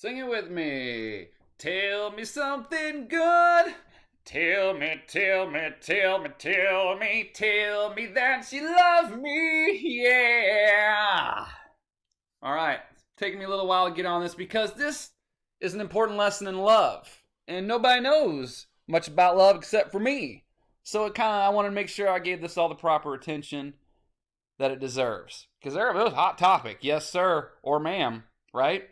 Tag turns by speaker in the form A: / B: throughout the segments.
A: Sing it with me. Tell me something good. Tell me, tell me, tell me, tell me, tell me that you love me. Yeah. All right. It's taking me a little while to get on this because this is an important lesson in love. And nobody knows much about love except for me. So I wanted to make sure I gave this all the proper attention that it deserves. Because it was a hot topic. Yes, sir, or ma'am, right?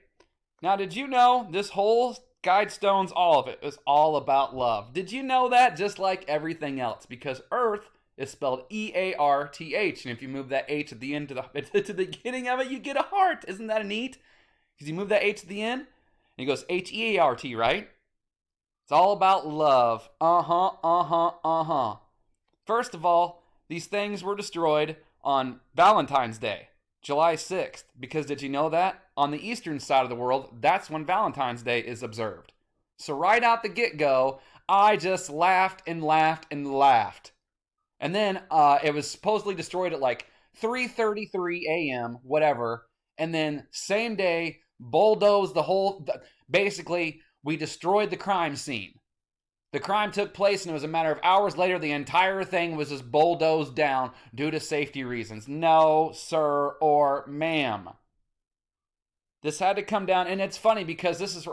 A: Now, did you know this whole Guidestones, all of it, is all about love? Did you know that? Just like everything else, because Earth is spelled Earth, and if you move that H at the end to the beginning of it, you get a heart. Isn't that neat? Because you move that H to the end, and it goes Heart, right? It's all about love. First of all, these things were destroyed on Valentine's Day, July 6th, because did you know that? On the eastern side of the world, that's when Valentine's Day is observed. So right out the get-go, I just laughed and laughed and laughed. And then it was supposedly destroyed at like 3:33 a.m., whatever. And then same day, bulldozed the whole... Basically, we destroyed the crime scene. The crime took place, and it was a matter of hours later, the entire thing was just bulldozed down due to safety reasons. No, sir, or ma'am. This had to come down, and it's funny because this is,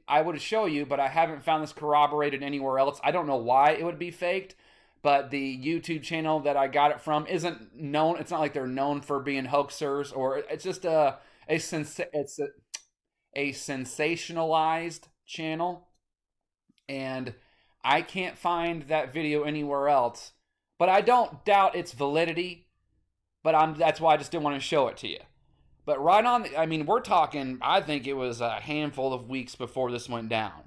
A: I would show you, but I haven't found this corroborated anywhere else. I don't know why it would be faked, but the YouTube channel that I got it from isn't known. It's not like they're known for being hoaxers, or it's just a sensationalized channel, and I can't find that video anywhere else, but I don't doubt its validity, but that's why I just didn't want to show it to you. But right on, we're talking, I think it was a handful of weeks before this went down.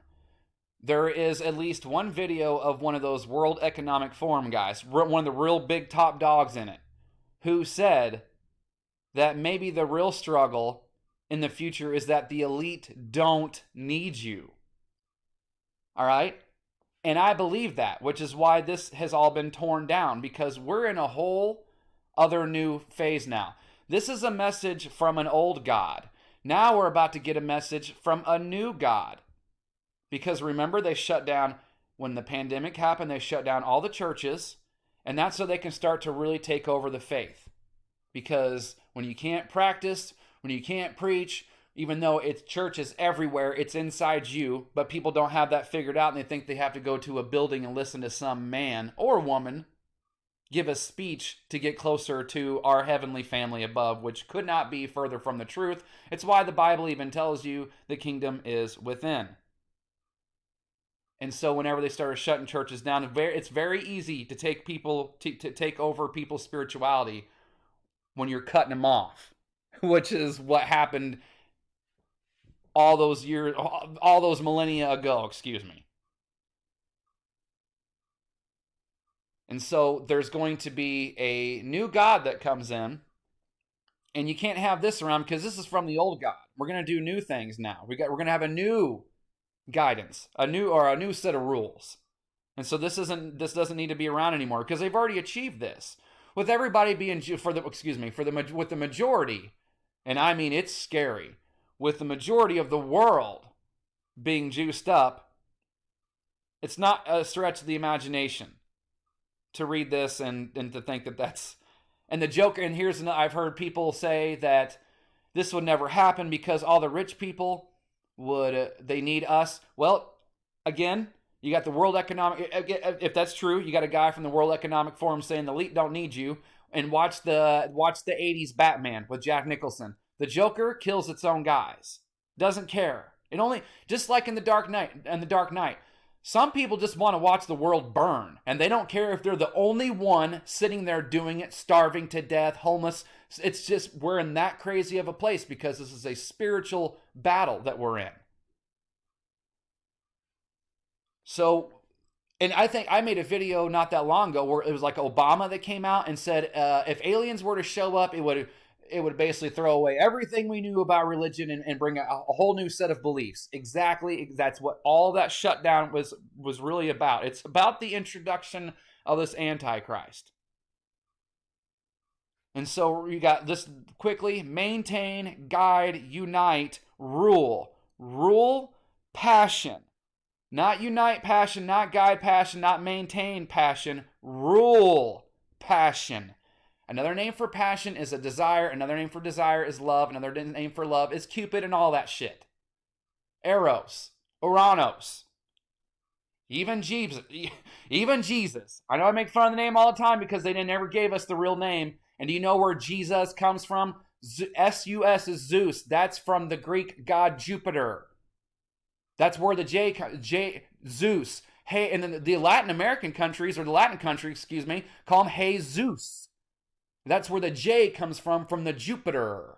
A: There is at least one video of one of those World Economic Forum guys, one of the real big top dogs in it, who said that maybe the real struggle in the future is that the elite don't need you. All right? And I believe that, which is why this has all been torn down, because we're in a whole other new phase now. This is a message from an old God. Now we're about to get a message from a new God. Because remember, they shut down, when the pandemic happened, they shut down all the churches, and that's so they can start to really take over the faith. Because when you can't practice, when you can't preach, even though it's churches everywhere, it's inside you, but people don't have that figured out, and they think they have to go to a building and listen to some man or woman give a speech to get closer to our heavenly family above, which could not be further from the truth. It's why the Bible even tells you the kingdom is within. And so whenever they started shutting churches down, it's very easy to take over people's spirituality when you're cutting them off, which is what happened all those millennia ago, excuse me. And so there's going to be a new God that comes in, and you can't have this around because this is from the old God. We're going to do new things now. We're going to have a new guidance, a new set of rules. And so this doesn't need to be around anymore because they've already achieved this. With everybody being with the majority, and I mean it's scary. With the majority of the world being juiced up, it's not a stretch of the imagination to read this and to think that that's... And the joke, and I've heard people say that this would never happen because all the rich people they need us. Well, again, you got the World Economic... If that's true, you got a guy from the World Economic Forum saying the elite don't need you, and watch the 80s Batman with Jack Nicholson. The Joker kills its own guys. Doesn't care. It only, just like in The Dark Knight, some people just want to watch the world burn, and they don't care if they're the only one sitting there doing it, starving to death, homeless. It's just, we're in that crazy of a place because this is a spiritual battle that we're in. So, and I think I made a video not that long ago where it was like Obama that came out and said if aliens were to show up, it would basically throw away everything we knew about religion and bring a whole new set of beliefs. Exactly. That's what all that shutdown was really about. It's about the introduction of this Antichrist. And so you got this quickly: maintain, guide, unite, rule. Rule Rule passion. Not unite passion, not guide passion, not maintain passion. Rule passion. Another name for passion is a desire. Another name for desire is love. Another name for love is Cupid and all that shit. Eros, Uranus. Even Jesus. I know I make fun of the name all the time because they never gave us the real name. And do you know where Jesus comes from? S-U-S is Zeus. That's from the Greek god Jupiter. That's where the J Zeus. Hey, and then the Latin American countries, or the Latin country, excuse me, call him Jesus. That's where the J comes from the Jupiter.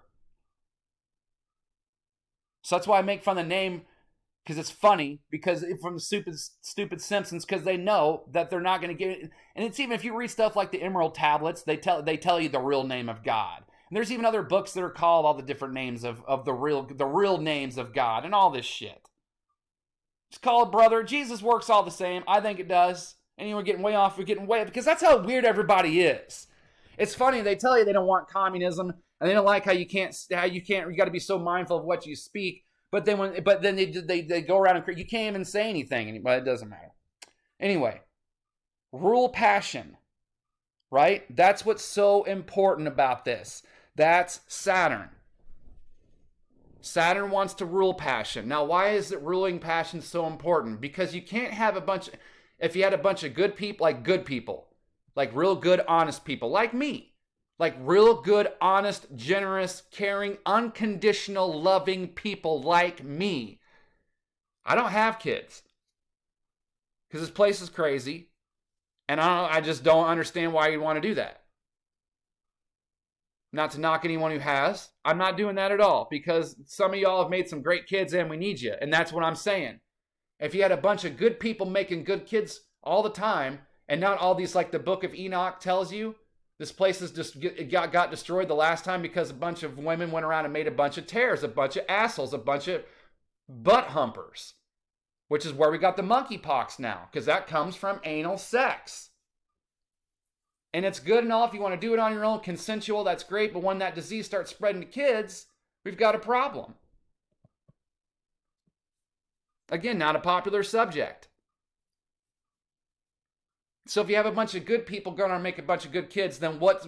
A: So that's why I make fun of the name, because it's funny, because from the stupid Simpsons, because they know that they're not going to get it. And it's even if you read stuff like the Emerald Tablets, they tell you the real name of God. And there's even other books that are called all the different names of the real names of God and all this shit. Just call it brother. Jesus works all the same. I think it does. And we're getting way off. We're getting way, because that's how weird everybody is. It's funny. They tell you they don't want communism, and they don't like how you got to be so mindful of what you speak. But then they go around and you can't even say anything, but it doesn't matter. Anyway, rule passion, right? That's what's so important about this. That's Saturn. Saturn wants to rule passion. Now, why is it ruling passion so important? Because you can't have if you had a bunch of good people, like real good, honest people, like me, like real good, honest, generous, caring, unconditional, loving people like me. I don't have kids because this place is crazy, and I just don't understand why you'd want to do that. Not to knock anyone who has. I'm not doing that at all, because some of y'all have made some great kids and we need you. And that's what I'm saying. If you had a bunch of good people making good kids all the time, and not all these, like the book of Enoch tells you, this place is just got destroyed the last time because a bunch of women went around and made a bunch of tears, a bunch of assholes, a bunch of butt humpers, which is where we got the monkeypox now, because that comes from anal sex. And it's good and all if you want to do it on your own, consensual, that's great. But when that disease starts spreading to kids, we've got a problem. Again, not a popular subject. So if you have a bunch of good people going on and make a bunch of good kids, then what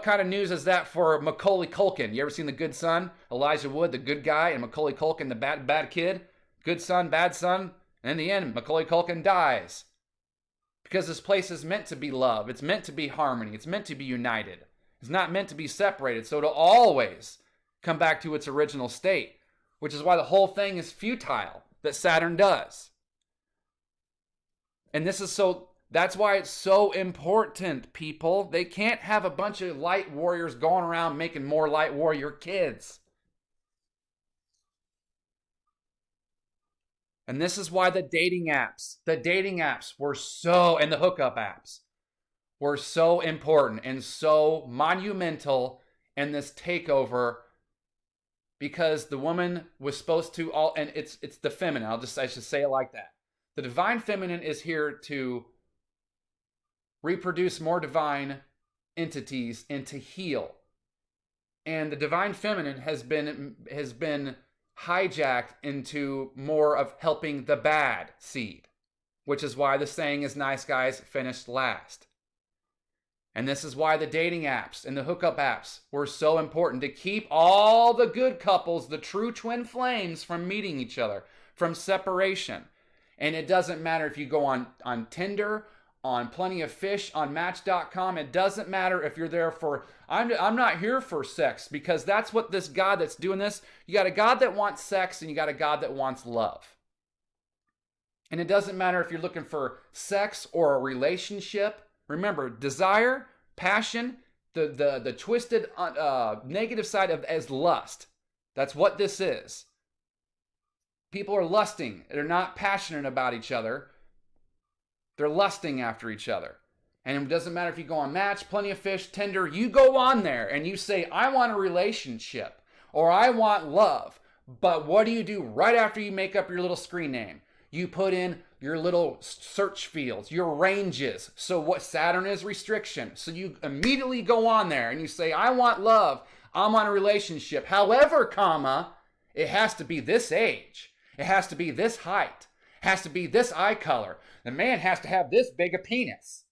A: kind of news is that for Macaulay Culkin? You ever seen The Good Son? Elijah Wood, the good guy, and Macaulay Culkin, the bad kid? Good son, bad son. And in the end, Macaulay Culkin dies. Because this place is meant to be love. It's meant to be harmony. It's meant to be united. It's not meant to be separated. So it'll always come back to its original state, which is why the whole thing is futile, that Saturn does. And that's why it's so important, people. They can't have a bunch of light warriors going around making more light warrior kids. And this is why the dating apps were so, and the hookup apps were so important and so monumental in this takeover, because the woman was supposed to and it's the feminine. I should say it like that. The divine feminine is here to reproduce more divine entities and to heal. And the divine feminine has been hijacked into more of helping the bad seed, which is why the saying is nice guys finish last. And this is why the dating apps and the hookup apps were so important, to keep all the good couples, the true twin flames, from meeting each other, from separation. And it doesn't matter if you go on Tinder, on Plenty of Fish, on Match.com. It doesn't matter if you're there for, I'm not here for sex, because that's what this God that's doing this, you got a God that wants sex and you got a God that wants love. And it doesn't matter if you're looking for sex or a relationship. Remember, desire, passion, the twisted negative side of as lust. That's what this is. People are lusting. They're not passionate about each other. They're lusting after each other. And it doesn't matter if you go on Match, Plenty of Fish, Tinder, you go on there and you say, I want a relationship or I want love. But what do you do right after you make up your little screen name? You put in your little search fields, your ranges. So what Saturn is restriction. So you immediately go on there and you say, I want love. I want a relationship. However, comma, it has to be this age. It has to be this height. It has to be this eye color. The man has to have this big a penis.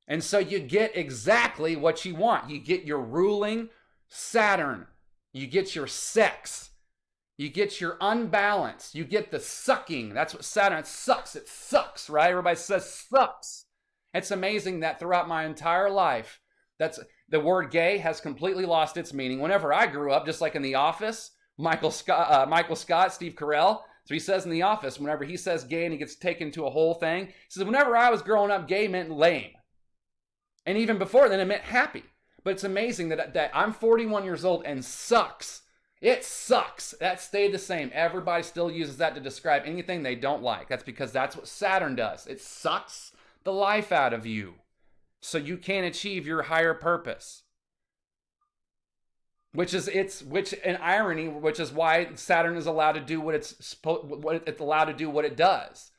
A: And so you get exactly what you want. You get your ruling Saturn. You get your sex. You get your unbalance. You get the sucking. That's what Saturn, it sucks. It sucks, right? Everybody says sucks. It's amazing that throughout my entire life, the word gay has completely lost its meaning. Whenever I grew up, just like in The Office, Michael Scott, Steve Carell, so he says in The Office, whenever he says gay and he gets taken to a whole thing, he says, whenever I was growing up, gay meant lame. And even before then, it meant happy. But it's amazing that I'm 41 years old and sucks. It sucks. That stayed the same. Everybody still uses that to describe anything they don't like. That's because that's what Saturn does. It sucks the life out of you so you can't achieve your higher purpose. Which an irony, which is why Saturn is allowed to do what it's allowed to do what it does.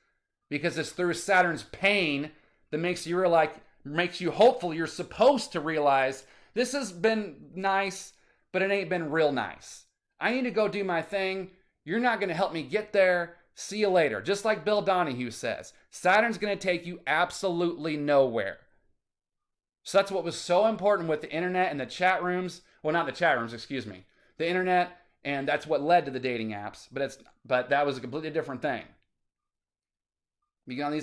A: Because it's through Saturn's pain that makes you hopeful you're supposed to realize this has been nice, but it ain't been real nice. I need to go do my thing. You're not going to help me get there. See you later. Just like Bill Donahue says, Saturn's going to take you absolutely nowhere. So that's what was so important with the internet and the chat rooms. Well, not the chat rooms, excuse me. The internet, and that's what led to the dating apps. But that was a completely different thing. You get on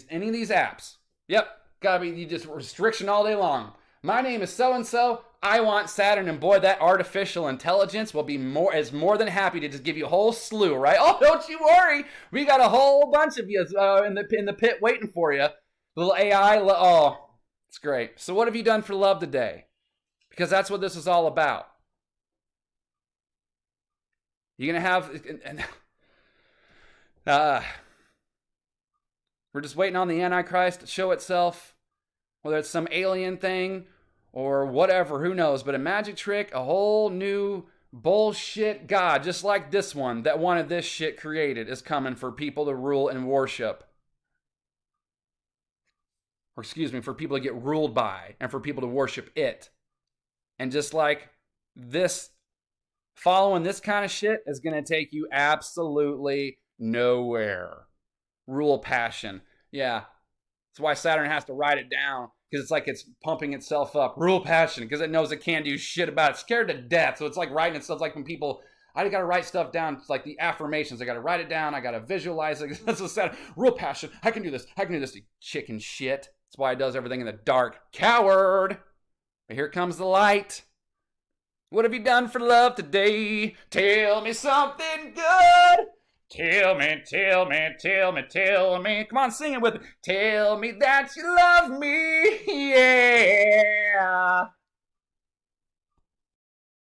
A: any of these apps. Yep, gotta be you just restriction all day long. My name is so-and-so. I want Saturn, and boy, that artificial intelligence will be more than happy to just give you a whole slew, right? Oh, don't you worry. We got a whole bunch of you in the pit waiting for you. Little AI. Oh, it's great. So what have you done for love today? Because that's what this is all about. You're going to have... we're just waiting on the Antichrist to show itself. Whether it's some alien thing or whatever, who knows. But a magic trick, a whole new bullshit god, just like this one that wanted this shit created, is coming for people to rule and worship. Or excuse me, for people to get ruled by and for people to worship it. And just like this, following this kind of shit is going to take you absolutely nowhere. Rule passion. Yeah. That's why Saturn has to write it down. Because it's like it's pumping itself up. Rule passion. Because it knows it can't do shit about it. It's scared to death. So it's like writing itself. Like when people, I got to write stuff down. It's like the affirmations. I got to write it down. I got to visualize it. That's what Saturn. Rule passion. I can do this. I can do this. Chicken shit. That's why it does everything in the dark. Coward. But here comes the light. What have you done for love today? Tell me something good. Tell me, tell me, tell me, tell me. Come on, sing it with me. Tell me that you love me, yeah.